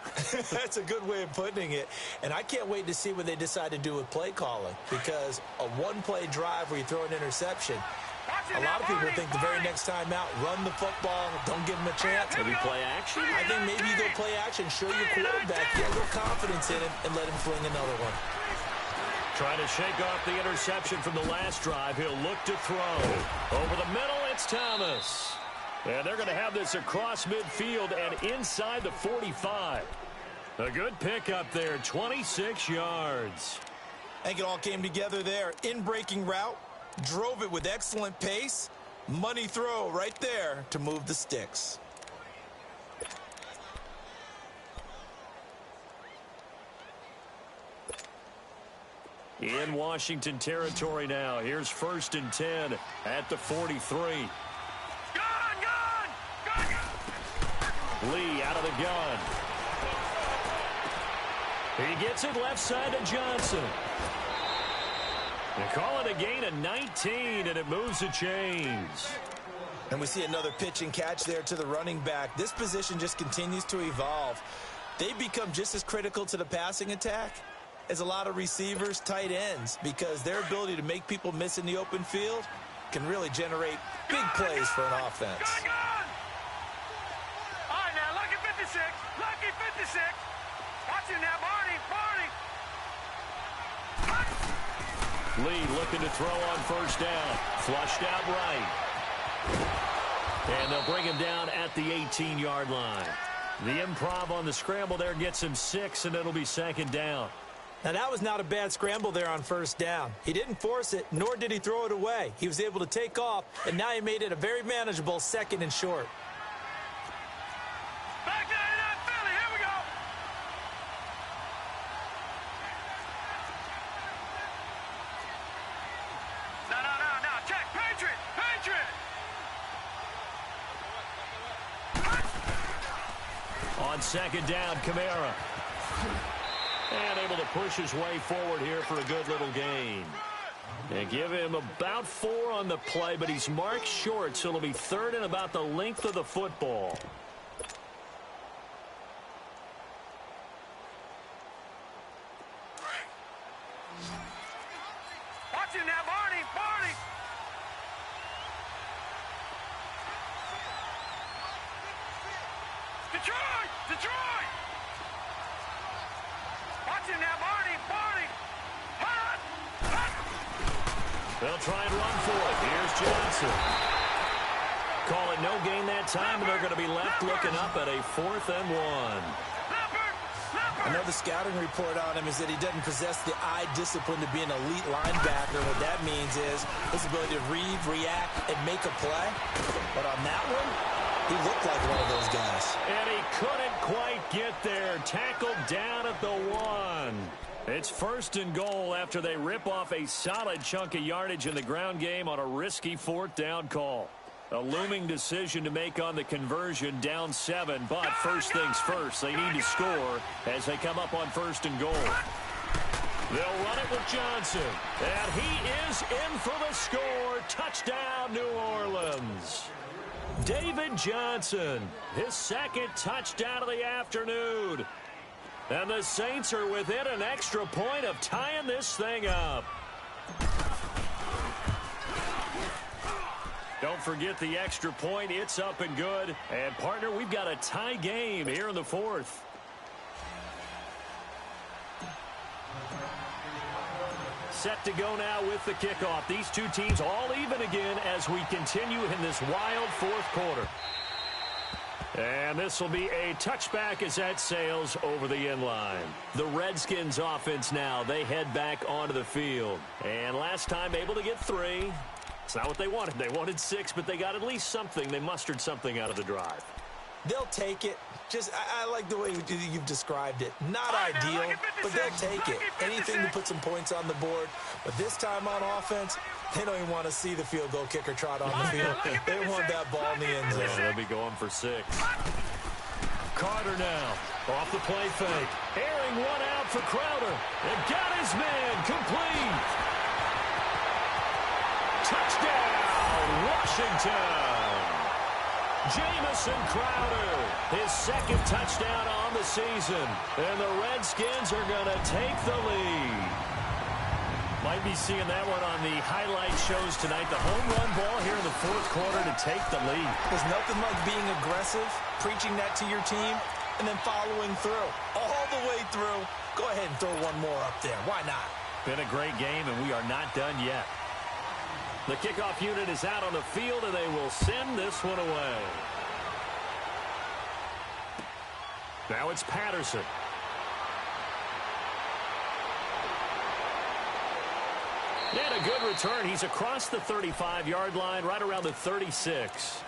S4: That's a good way of putting it. And I can't wait to see what they decide to do with play calling. Because a 1-play drive where you throw an interception, a lot of people think the very next time out, run the football, don't give them a chance.
S3: Maybe play action?
S4: I think maybe you go play action, show your quarterback, get a little confidence in him, and let him fling another one.
S3: Trying to shake off the interception from the last drive. He'll look to throw. Over the middle, it's Thomas. And they're going to have this across midfield and inside the 45. A good pickup there, 26 yards.
S4: I think it all came together there. In-breaking route, drove it with excellent pace. Money throw right there to move the sticks.
S3: In Washington territory now. Here's 1st and 10 at the 43.
S5: Gun!
S3: Lee out of the gun. He gets it left side to Johnson. They call it a gain of 19, and it moves the chains.
S4: And we see another pitch and catch there to the running back. This position just continues to evolve. They become just as critical to the passing attack as a lot of receivers, tight ends, because their ability to make people miss in the open field can really generate big plays for an offense.
S5: Gun! All right, now, lucky 56. Lucky 56. Watch him now, Barney.
S3: Lee looking to throw on 1st down. Flushed out right. And they'll bring him down at the 18-yard line. The improv on the scramble there gets him 6, and it'll be 2nd down.
S4: Now, that was not a bad scramble there on 1st down. He didn't force it, nor did he throw it away. He was able to take off, and now he made it a very manageable 2nd and short.
S5: Back 99 Philly, here we go. No, check, Patriot.
S3: On 2nd down, Kamara. And able to push his way forward here for a good little gain. And give him about 4 on the play, but he's marked short, so it'll be 3rd and about the length of the football.
S5: Watch him now, Barney. Detroit. Watch him now, Barney. Hut.
S3: They'll try and run for it. Here's Johnson. Call it no gain that time, and they're going to be left looking up at a 4th and 1.
S4: I know the scouting report on him is that he doesn't possess the eye discipline to be an elite linebacker. What that means is his ability to read, react, and make a play. But on that one, he looked like one of those guys.
S3: And he couldn't quite get there. Tackled down at the 1. It's 1st and goal after they rip off a solid chunk of yardage in the ground game on a risky 4th down call. A looming decision to make on the conversion, down 7, but first things first, they need to score as they come up on 1st and goal. They'll run it with Johnson, and he is in for the score. Touchdown, New Orleans. David Johnson, his 2nd touchdown of the afternoon. And the Saints are within an extra point of tying this thing up. Don't forget the extra point. It's up and good. And, partner, we've got a tie game here in the 4th. Set to go now with the kickoff. These two teams all even again as we continue in this wild 4th quarter. And this will be a touchback as that sails over the end line. The Redskins offense now. They head back onto the field. And last time able to get 3. It's not what they wanted. They wanted 6, but they got at least something. They mustered something out of the drive.
S4: They'll take it. I like the way you've described it. Not ideal, but they'll take it. Anything to put some points on the board. But this time on offense, they don't even want to see the field goal kicker trot on the field. They want that ball in the end zone.
S3: They'll be going for 6. Carter now off the play fake. Airing one out for Crowder. And got his man complete. Touchdown, Washington. Jamison Crowder, his 2nd touchdown on the season. And the Redskins are going to take the lead. Might be seeing that one on the highlight shows tonight. The home run ball here in the 4th quarter to take the lead.
S4: There's nothing like being aggressive, preaching that to your team, and then following through. All the way through. Go ahead and throw one more up there. Why not?
S3: Been a great game, and we are not done yet. The kickoff unit is out on the field, and they will send this one away. Now it's Patterson. And a good return. He's across the 35-yard line, right around the 36.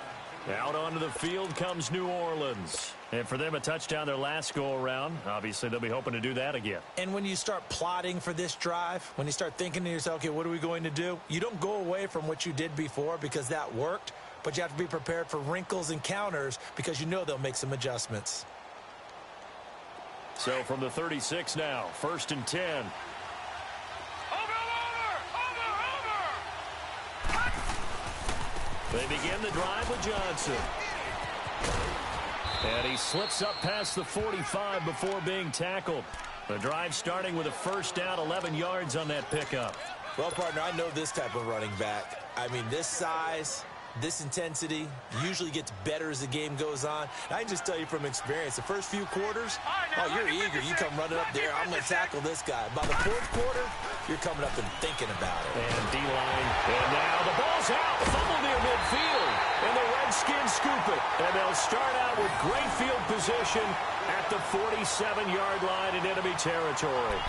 S3: Out onto the field comes New Orleans. And for them, a touchdown their last go-around. Obviously, they'll be hoping to do that again.
S4: And when you start plotting for this drive, when you start thinking to yourself, okay, what are we going to do? You don't go away from what you did before because that worked, but you have to be prepared for wrinkles and counters because you know they'll make some adjustments.
S3: So from the 36 now, 1st and 10. They begin the drive with Johnson. And he slips up past the 45 before being tackled. The drive starting with a first down, 11 yards on that pickup.
S4: Well, partner, I know this type of running back. I mean, this size, this intensity usually gets better as the game goes on. And I can just tell you from experience, the first few quarters, oh, you're eager. You come running up there, I'm going to tackle this guy. By the fourth quarter, you're coming up and thinking about it.
S3: And D-line. And now the ball's out. Fumble near midfield. And the Redskins scoop it. And they'll start out with great field position at the 47-yard line in enemy territory.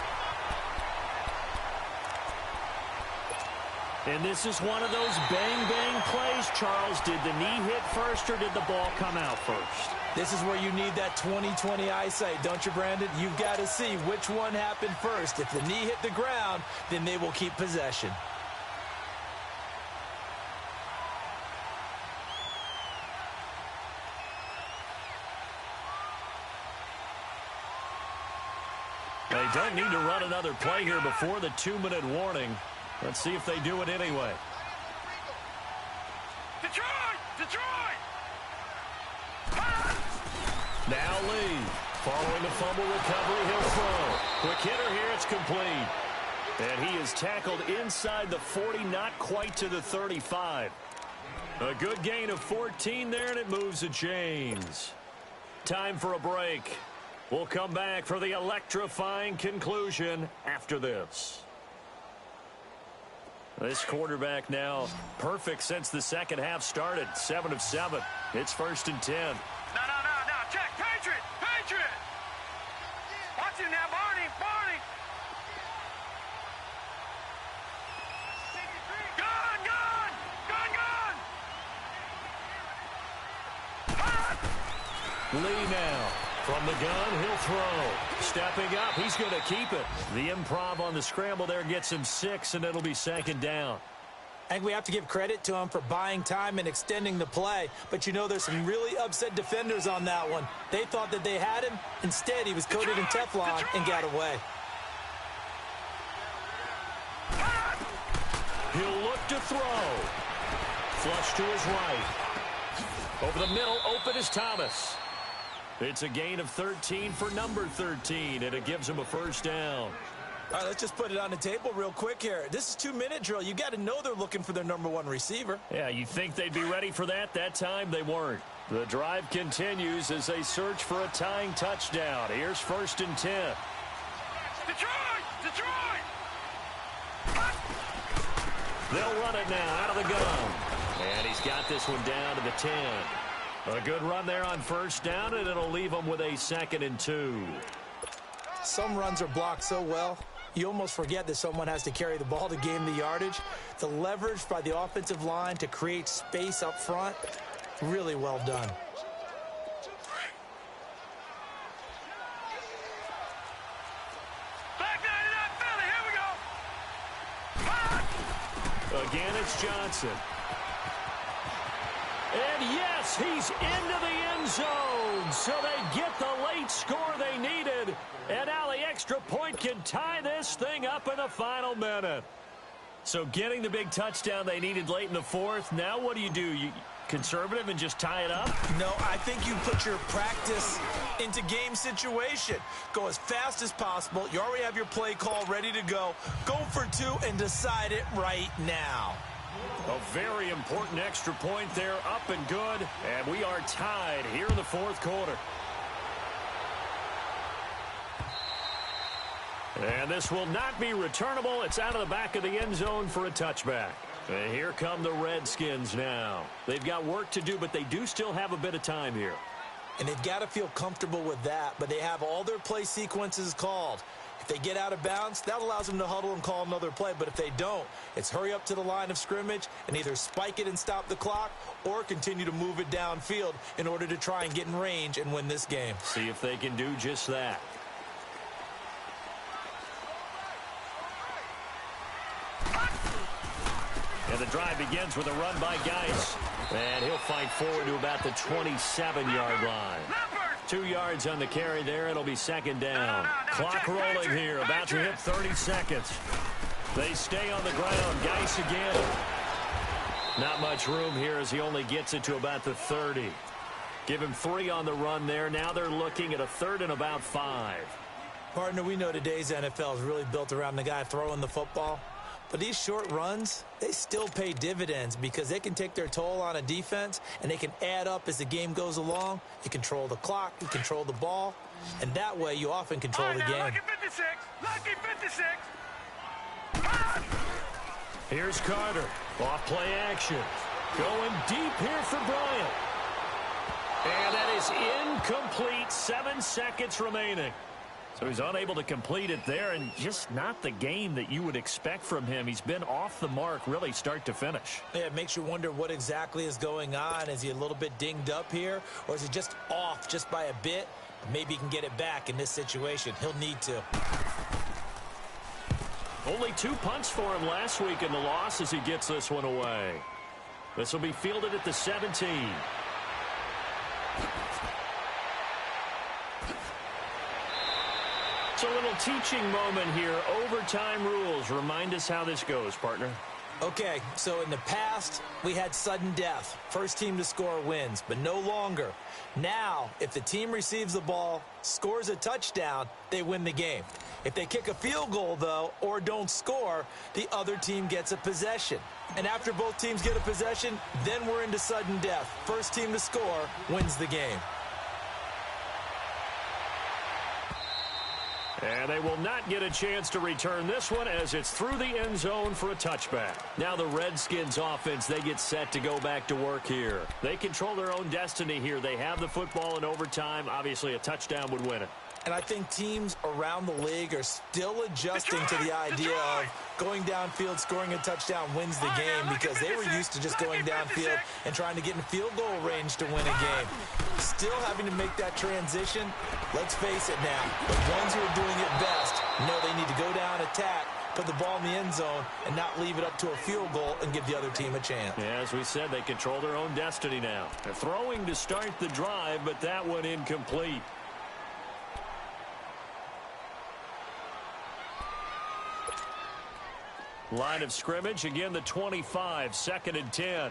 S3: And this is one of those bang-bang plays, Charles. Did the knee hit first or did the ball come out first?
S4: This is where you need that 20/20 eyesight, don't you, Brandon? You've got to see which one happened first. If the knee hit the ground, then they will keep possession.
S3: They don't need to run another play here before the 2-minute warning. Let's see if they do it anyway.
S5: Detroit!
S3: Now Lee. Following the fumble recovery, he'll throw. Quick hitter here, it's complete. And he is tackled inside the 40, not quite to the 35. A good gain of 14 there, and it moves the chains. Time for a break. We'll come back for the electrifying conclusion after this. This quarterback now perfect since the second half started. 7 of 7. It's 1st and 10.
S5: No. Check. Patriot. Watch him now, Barney. Gun.
S3: Lee now. From the gun, he'll throw. Stepping up, he's going to keep it. The improv on the scramble there gets him 6, and it'll be 2nd down.
S4: I think we have to give credit to him for buying time and extending the play. But, you know, there's some really upset defenders on that one. They thought that they had him. Instead, he was coated in Teflon and got away.
S3: He'll look to throw. Flush to his right. Over the middle, open is Thomas. It's a gain of 13 for number 13, and it gives him a first down.
S4: All right, let's just put it on the table real quick here. This is 2-minute drill. You got to know they're looking for their number 1 receiver.
S3: Yeah, you think they'd be ready for that? That time they weren't. The drive continues as they search for a tying touchdown. Here's 1st and 10.
S5: Detroit!
S3: They'll run it now out of the gun. And he's got this one down to the 10. A good run there on 1st down, and it'll leave them with a 2nd and 2.
S4: Some runs are blocked so well, you almost forget that someone has to carry the ball to gain the yardage. The leverage by the offensive line to create space up front, really well done.
S5: Back 99 Philly, here we go.
S3: Again, it's Johnson. And yes, he's into the end zone. So they get the late score they needed. And now the extra point can tie this thing up in the final minute. So getting the big touchdown they needed late in the 4th. Now what do? You conservative and just tie it up?
S4: No, I think you put your practice into game situation. Go as fast as possible. You already have your play call ready to go. Go for 2 and decide it right now.
S3: A very important extra point there, up and good. And we are tied here in the 4th quarter. And this will not be returnable. It's out of the back of the end zone for a touchback. And here come the Redskins now. They've got work to do, but they do still have a bit of time here. And they've got to feel comfortable with that, but they have all their play sequences called. If
S4: they get out of bounds, that allows them to huddle and call another play. But if they don't, it's hurry up to the line of scrimmage and either spike it and stop the clock or continue to move it downfield in order to try and get in range and win this game.
S3: See if they can do just that. And the drive begins with a run by Geis. And he'll fight forward to about the 27-yard line. 2 yards on the carry there. It'll be second down. Clock rolling here. About to hit 30 seconds. They stay on the ground. Geis again. Not much room here as he only gets it to about the 30. Give him 3 on the run there. Now they're looking at a 3rd and about 5.
S4: Partner, we know today's NFL is really built around the guy throwing the football. But these short runs, they still pay dividends because they can take their toll on a defense and they can add up as the game goes along. You control the clock, you control the ball, and that way you often control the game.
S5: Lucky 56, lucky 56.
S3: Here's Carter. Off play action. Going deep here for Bryant. And that is incomplete. 7 seconds remaining. So he's unable to complete it there, and just not the game that you would expect from him. He's been off the mark really start to finish.
S4: Yeah, it makes you wonder what exactly is going on. Is he a little bit dinged up here, or is he just off just by a bit? Maybe he can get it back in this situation. He'll need to.
S3: Only 2 punts for him last week in the loss as he gets this one away. This will be fielded at the 17. It's a little teaching moment here. Overtime rules. Remind us how this goes, partner.
S4: Okay, so in the past, we had sudden death. First team to score wins, but no longer. Now, if the team receives the ball, scores a touchdown, they win the game. If they kick a field goal, though, or don't score, the other team gets a possession. And after both teams get a possession, then we're into sudden death. First team to score wins the game.
S3: And they will not get a chance to return this one as it's through the end zone for a touchback. Now the Redskins offense, they get set to go back to work here. They control their own destiny here. They have the football in overtime. Obviously, a touchdown would win it.
S4: And I think teams around the league are still adjusting to the idea of going downfield, scoring a touchdown wins the game because they were used to just going downfield and trying to get in field goal range to win a game. Still having to make that transition. Let's face it now, the ones who are doing it best know they need to go down, attack, put the ball in the end zone, and not leave it up to a field goal and give the other team a chance.
S3: Yeah, as we said, they control their own destiny now. They're throwing to start the drive, but that one incomplete. Line of scrimmage, again the 25, 2nd and 10.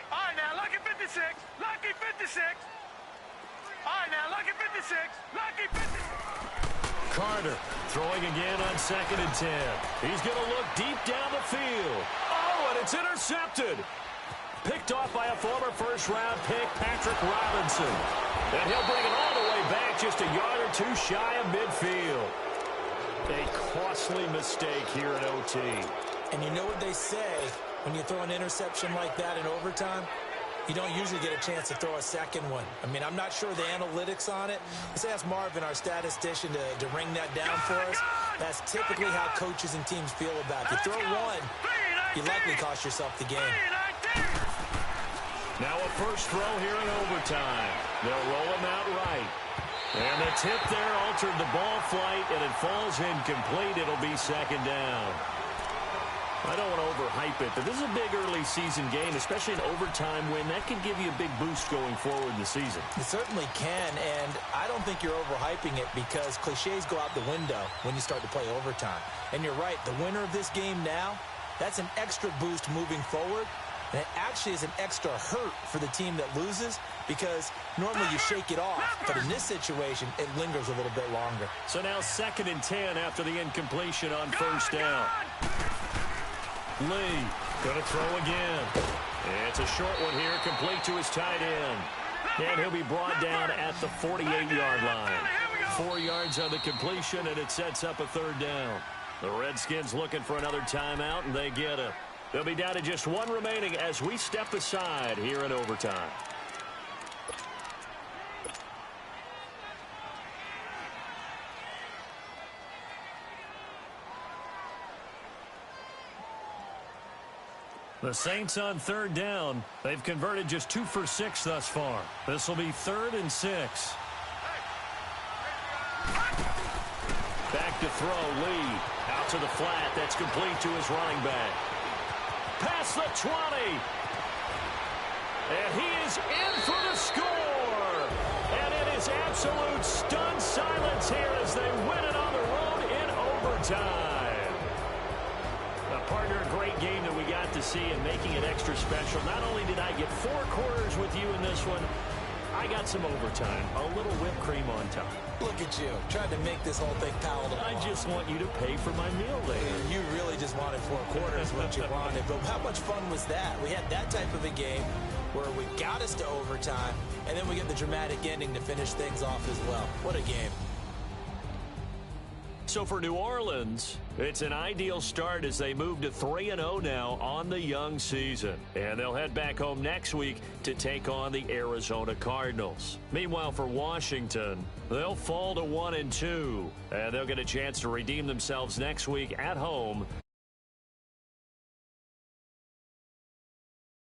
S5: All right, now, lucky 56, lucky 56. All right, now, lucky 56, lucky 56.
S3: Carter throwing again on 2nd and 10. He's going to look deep down the field. Oh, and it's intercepted. Picked off by a former first-round pick, Patrick Robinson. And he'll bring it all the way back just a yard or two shy of midfield. A costly mistake here in OT.
S4: And you know what they say, when you throw an interception like that in overtime, you don't usually get a chance to throw a second one. I mean, I'm not sure the analytics on it. Let's ask Marvin, our statistician, to ring that down for us. That's typically how coaches and teams feel about it. You throw one, you likely cost yourself the game.
S3: Now a first throw here in overtime. They'll roll him out right. And the tip there altered the ball flight, and it falls incomplete. It'll be 2nd down. I don't want to overhype it, but this is a big early season game, especially an overtime win. That can give you a big boost going forward in the season.
S4: It certainly can, and I don't think you're overhyping it because cliches go out the window when you start to play overtime. And you're right, the winner of this game now, that's an extra boost moving forward. And it actually is an extra hurt for the team that loses because normally you shake it off. But in this situation, it lingers a little bit longer.
S3: So now 2nd and 10 after the incompletion on first down. Lee going to throw again. It's a short one here, complete to his tight end. And he'll be brought down at the 48-yard line. 4 yards on the completion, and it sets up a 3rd down. The Redskins looking for another timeout, and they get it. They'll be down to just 1 remaining as we step aside here in overtime. The Saints on third down. They've converted just 2 for 6 thus far. This will be 3rd and 6. Back to throw, Lee. Out to the flat. That's complete to his running back. Past the 20. And he is in for the score. And it is absolute stunned silence here as they win it on the road in overtime. Partner, a great game that we got to see and making it extra special. Not only did I get 4 quarters with you in this one, I got some overtime, a little whipped cream on top.
S4: Look at you, trying to make this whole thing palatable.
S3: I just want you to pay for my meal later.
S4: You really just wanted 4 quarters, what you wanted. But how much fun was that? We had that type of a game where we got us to overtime, and then we get the dramatic ending to finish things off as well. What a game.
S3: So for New Orleans, it's an ideal start as they move to 3-0 now on the young season. And they'll head back home next week to take on the Arizona Cardinals. Meanwhile, for Washington, they'll fall to 1-2. And they'll get a chance to redeem themselves next week at home